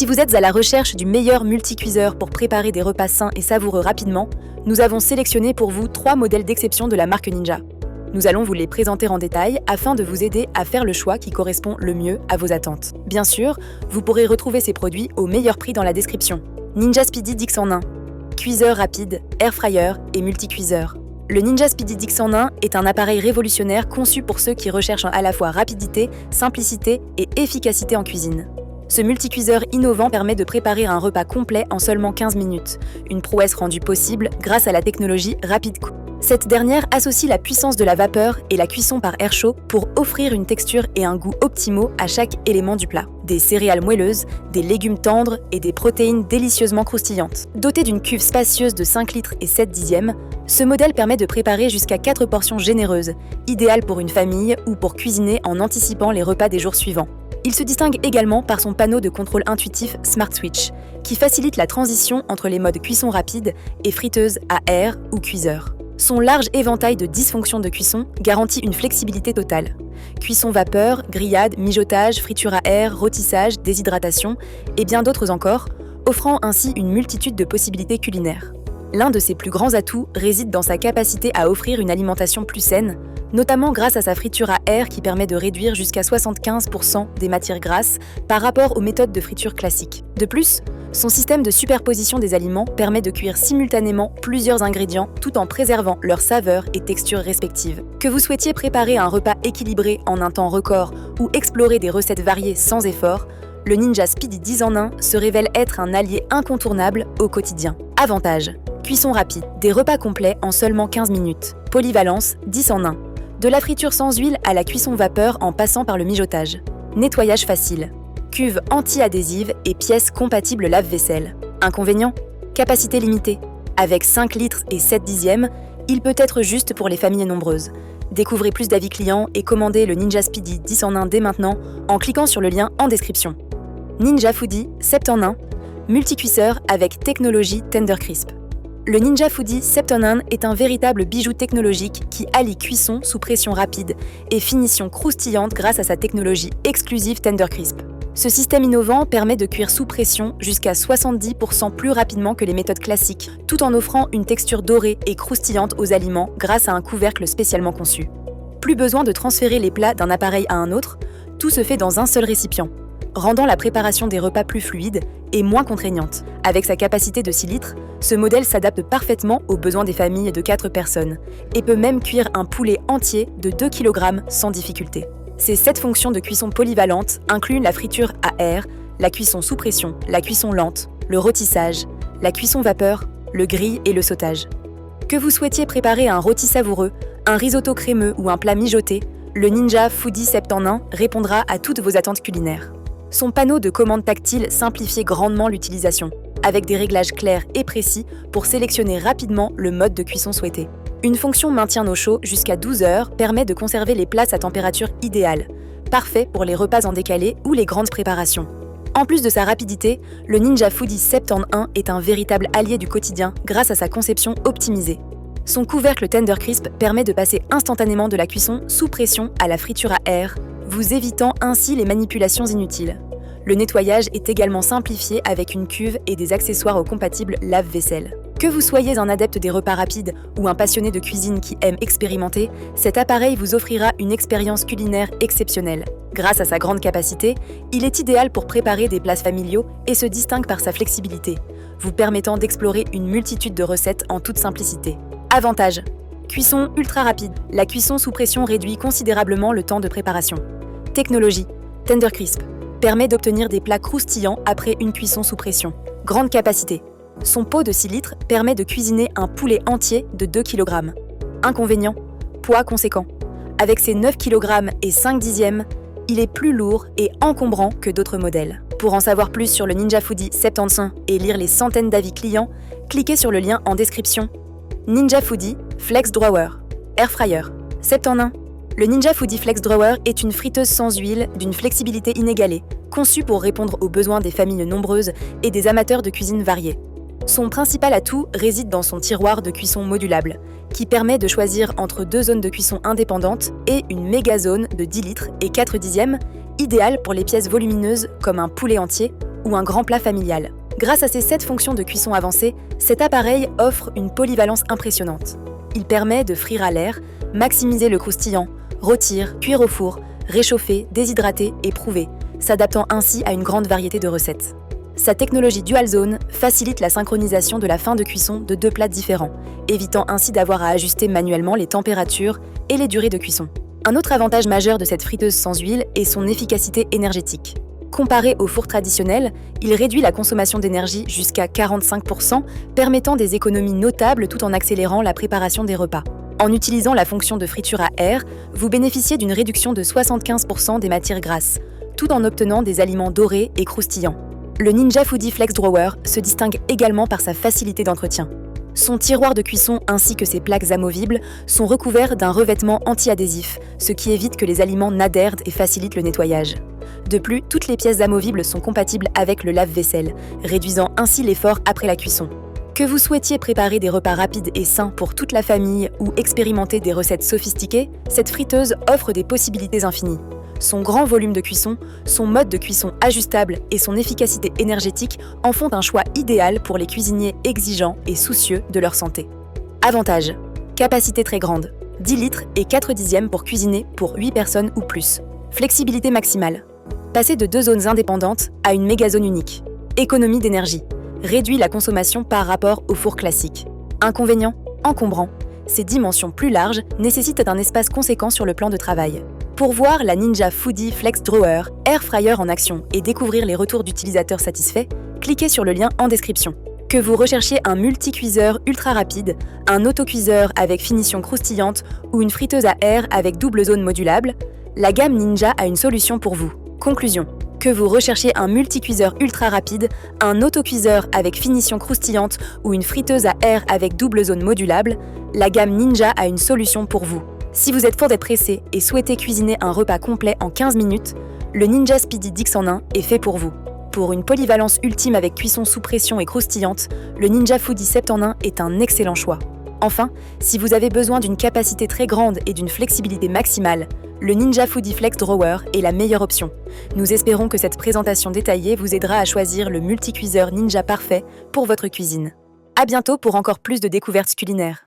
Si vous êtes à la recherche du meilleur multicuiseur pour préparer des repas sains et savoureux rapidement, nous avons sélectionné pour vous 3 modèles d'exception de la marque Ninja. Nous allons vous les présenter en détail afin de vous aider à faire le choix qui correspond le mieux à vos attentes. Bien sûr, vous pourrez retrouver ces produits au meilleur prix dans la description. Ninja Speedy Dix en 1, cuiseur rapide, air fryer et multicuiseur. Le Ninja Speedy Dix en 1 est un appareil révolutionnaire conçu pour ceux qui recherchent à la fois rapidité, simplicité et efficacité en cuisine. Ce multicuiseur innovant permet de préparer un repas complet en seulement 15 minutes, une prouesse rendue possible grâce à la technologie Rapid Cook. Cette dernière associe la puissance de la vapeur et la cuisson par air chaud pour offrir une texture et un goût optimaux à chaque élément du plat. Des céréales moelleuses, des légumes tendres et des protéines délicieusement croustillantes. Doté d'une cuve spacieuse de 5 litres et 7 dixièmes, ce modèle permet de préparer jusqu'à 4 portions généreuses, idéales pour une famille ou pour cuisiner en anticipant les repas des jours suivants. Il se distingue également par son panneau de contrôle intuitif Smart Switch, qui facilite la transition entre les modes cuisson rapide et friteuse à air ou cuiseur. Son large éventail de 10 fonctions de cuisson garantit une flexibilité totale. Cuisson vapeur, grillade, mijotage, friture à air, rôtissage, déshydratation et bien d'autres encore, offrant ainsi une multitude de possibilités culinaires. L'un de ses plus grands atouts réside dans sa capacité à offrir une alimentation plus saine, notamment grâce à sa friture à air qui permet de réduire jusqu'à 75% des matières grasses par rapport aux méthodes de friture classiques. De plus, son système de superposition des aliments permet de cuire simultanément plusieurs ingrédients tout en préservant leurs saveurs et textures respectives. Que vous souhaitiez préparer un repas équilibré en un temps record ou explorer des recettes variées sans effort, le Ninja Speedy 10 en 1 se révèle être un allié incontournable au quotidien. Avantages: cuisson rapide, des repas complets en seulement 15 minutes. Polyvalence 10 en 1. De la friture sans huile à la cuisson vapeur en passant par le mijotage. Nettoyage facile. Cuve anti-adhésive et pièces compatibles lave-vaisselle. Inconvénient: capacité limitée. Avec 5 litres et 7 dixièmes, il peut être juste pour les familles nombreuses. Découvrez plus d'avis clients et commandez le Ninja Speedy 10 en 1 dès maintenant en cliquant sur le lien en description. Ninja Foodi 7 en 1, multicuisseur avec technologie Tender Crisp. Le Ninja Foodi 7 en 1 est un véritable bijou technologique qui allie cuisson sous pression rapide et finition croustillante grâce à sa technologie exclusive Tender Crisp. Ce système innovant permet de cuire sous pression jusqu'à 70% plus rapidement que les méthodes classiques, tout en offrant une texture dorée et croustillante aux aliments grâce à un couvercle spécialement conçu. Plus besoin de transférer les plats d'un appareil à un autre, tout se fait dans un seul récipient, rendant la préparation des repas plus fluide et moins contraignante. Avec sa capacité de 6 litres, ce modèle s'adapte parfaitement aux besoins des familles de 4 personnes et peut même cuire un poulet entier de 2 kg sans difficulté. Ces 7 fonctions de cuisson polyvalentes incluent la friture à air, la cuisson sous pression, la cuisson lente, le rôtissage, la cuisson vapeur, le grill et le sautage. Que vous souhaitiez préparer un rôti savoureux, un risotto crémeux ou un plat mijoté, le Ninja Foodi 7 en 1 répondra à toutes vos attentes culinaires. Son panneau de commande tactile simplifie grandement l'utilisation, avec des réglages clairs et précis pour sélectionner rapidement le mode de cuisson souhaité. Une fonction maintien au chaud jusqu'à 12 heures permet de conserver les plats à température idéale, parfait pour les repas en décalé ou les grandes préparations. En plus de sa rapidité, le Ninja Foodi 7 en 1 est un véritable allié du quotidien grâce à sa conception optimisée. Son couvercle Tender Crisp permet de passer instantanément de la cuisson sous pression à la friture à air, vous évitant ainsi les manipulations inutiles. Le nettoyage est également simplifié avec une cuve et des accessoires compatibles lave-vaisselle. Que vous soyez un adepte des repas rapides ou un passionné de cuisine qui aime expérimenter, cet appareil vous offrira une expérience culinaire exceptionnelle. Grâce à sa grande capacité, il est idéal pour préparer des plats familiaux et se distingue par sa flexibilité, vous permettant d'explorer une multitude de recettes en toute simplicité. Avantages: cuisson ultra rapide. La cuisson sous pression réduit considérablement le temps de préparation. Technologie Tender Crisp permet d'obtenir des plats croustillants après une cuisson sous pression. Grande capacité. Son pot de 6 litres permet de cuisiner un poulet entier de 2 kg. Inconvénient: poids conséquent. Avec ses 9 kg et 5 dixièmes, il est plus lourd et encombrant que d'autres modèles. Pour en savoir plus sur le Ninja Foodi 75 et lire les centaines d'avis clients, cliquez sur le lien en description. Ninja Foodi Flex Drawer, Air Fryer, 7 en 1. Le Ninja Foodi Flex Drawer est une friteuse sans huile d'une flexibilité inégalée, conçue pour répondre aux besoins des familles nombreuses et des amateurs de cuisine variée. Son principal atout réside dans son tiroir de cuisson modulable, qui permet de choisir entre 2 zones de cuisson indépendantes et une méga zone de 10 litres et 4 dixièmes, idéale pour les pièces volumineuses comme un poulet entier ou un grand plat familial. Grâce à ses 7 fonctions de cuisson avancées, cet appareil offre une polyvalence impressionnante. Il permet de frire à l'air, maximiser le croustillant, rôtir, cuire au four, réchauffer, déshydrater et prouver, s'adaptant ainsi à une grande variété de recettes. Sa technologie Dual Zone facilite la synchronisation de la fin de cuisson de 2 plats différents, évitant ainsi d'avoir à ajuster manuellement les températures et les durées de cuisson. Un autre avantage majeur de cette friteuse sans huile est son efficacité énergétique. Comparé au four traditionnel, il réduit la consommation d'énergie jusqu'à 45%, permettant des économies notables tout en accélérant la préparation des repas. En utilisant la fonction de friture à air, vous bénéficiez d'une réduction de 75% des matières grasses, tout en obtenant des aliments dorés et croustillants. Le Ninja Foodi Flex Drawer se distingue également par sa facilité d'entretien. Son tiroir de cuisson ainsi que ses plaques amovibles sont recouverts d'un revêtement anti-adhésif, ce qui évite que les aliments n'adhèrent et facilite le nettoyage. De plus, toutes les pièces amovibles sont compatibles avec le lave-vaisselle, réduisant ainsi l'effort après la cuisson. Que vous souhaitiez préparer des repas rapides et sains pour toute la famille ou expérimenter des recettes sophistiquées, cette friteuse offre des possibilités infinies. Son grand volume de cuisson, son mode de cuisson ajustable et son efficacité énergétique en font un choix idéal pour les cuisiniers exigeants et soucieux de leur santé. Avantages: capacité très grande, 10 litres et 4 dixièmes pour cuisiner pour 8 personnes ou plus. Flexibilité maximale. Passer de 2 zones indépendantes à une méga zone unique. Économie d'énergie. Réduit la consommation par rapport au four classique. Inconvénient: encombrant. Ses dimensions plus larges nécessitent un espace conséquent sur le plan de travail. Pour voir la Ninja Foodi Flex Drawer Air Fryer en action et découvrir les retours d'utilisateurs satisfaits, cliquez sur le lien en description. Que vous recherchiez un multicuiseur ultra rapide, un autocuiseur avec finition croustillante ou une friteuse à air avec double zone modulable, la gamme Ninja a une solution pour vous. Conclusion: que vous recherchiez un multicuiseur ultra rapide, un autocuiseur avec finition croustillante ou une friteuse à air avec double zone modulable, la gamme Ninja a une solution pour vous. Si vous êtes fort d'être pressé et souhaitez cuisiner un repas complet en 15 minutes, le Ninja Speedy 10 en 1 est fait pour vous. Pour une polyvalence ultime avec cuisson sous pression et croustillante, le Ninja Foodi 7 en 1 est un excellent choix. Enfin, si vous avez besoin d'une capacité très grande et d'une flexibilité maximale, le Ninja Foodi Flex Drawer est la meilleure option. Nous espérons que cette présentation détaillée vous aidera à choisir le multicuiseur Ninja parfait pour votre cuisine. À bientôt pour encore plus de découvertes culinaires.